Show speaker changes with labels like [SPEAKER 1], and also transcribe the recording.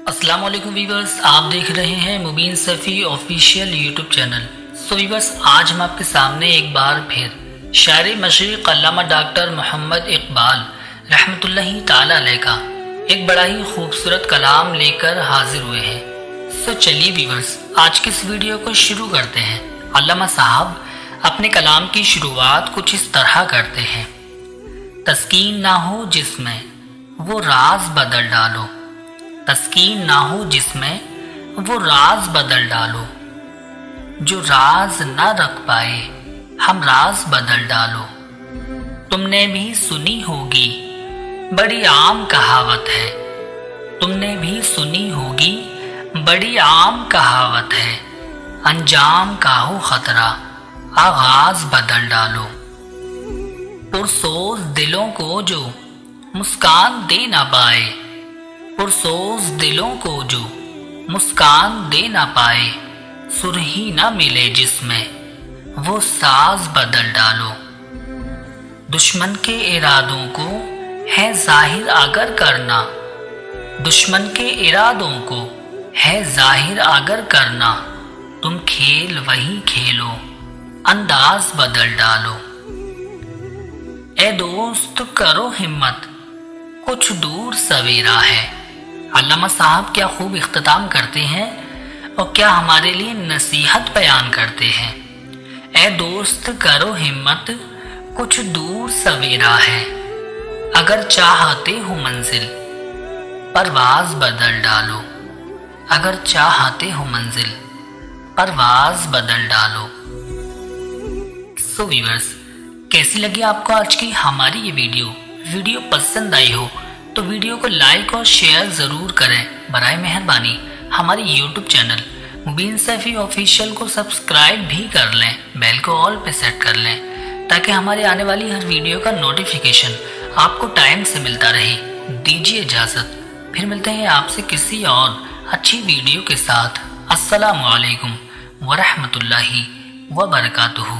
[SPEAKER 1] अस्सलाम वालेकुम वीवर्स, आप देख रहे हैं Mubeen Safi official YouTube channel. So viewers, आज हम आपके सामने एक बार फिर शायर मशरिक़ अल्लामा डॉक्टर मोहम्मद इकबाल रहमतुल्लाहि ताला अलैह का एक बड़ा ही खूबसूरत कलाम लेकर हाजिर हुए हैं। सो चलिए वीवर्स, आज की इस वीडियो को शुरू करते हैं। अल्लामा साहब अपने कलाम की शुरुआत कुछ इस तरह करते हैं। तस्कीन ना हो जिसमें वो राज बदल डालो, तस्कीन ना हो जिसमें वो राज बदल डालो, जो राज ना रख पाए हम राज बदल डालो। तुमने भी सुनी होगी बड़ी आम कहावत है, तुमने भी सुनी होगी बड़ी आम कहावत है, अंजाम का हो खतरा आगाज बदल डालो। पुरसोज दिलों को जो मुस्कान दे ना पाए, पुरसोज दिलों को जो मुस्कान दे ना पाए, सुरही ना मिले जिसमें वो साज बदल डालो। दुश्मन के इरादों को है जाहिर अगर करना, दुश्मन के इरादों को है जाहिर अगर करना, तुम खेल वही खेलो अंदाज बदल डालो। ए दोस्त करो हिम्मत कुछ दूर सवेरा है। अल्लामा साहब क्या खूब इख्तिताम करते हैं और क्या हमारे लिए नसीहत बयान करते हैं। ए दोस्त करो हिम्मत कुछ दूर सवेरा है, अगर चाहते हो मंजिल परवाज बदल डालो, अगर चाहते हो मंजिल परवाज बदल डालो। सो व्यूअर्स, कैसी लगी आपको आज की हमारी ये वीडियो पसंद आई हो तो वीडियो को लाइक और शेयर ज़रूर करें। बराए मेहरबानी हमारे यूट्यूब चैनल मुबीन सफ़ी ऑफिशियल को सब्सक्राइब भी कर लें, बेल को ऑल पे सेट कर लें ताकि हमारे आने वाली हर वीडियो का नोटिफिकेशन आपको टाइम से मिलता रहे। दीजिए इजाज़त, फिर मिलते हैं आपसे किसी और अच्छी वीडियो के साथ। अस्सलामु अलैकुम वरहमतुल्लाहि वबरकातुहू।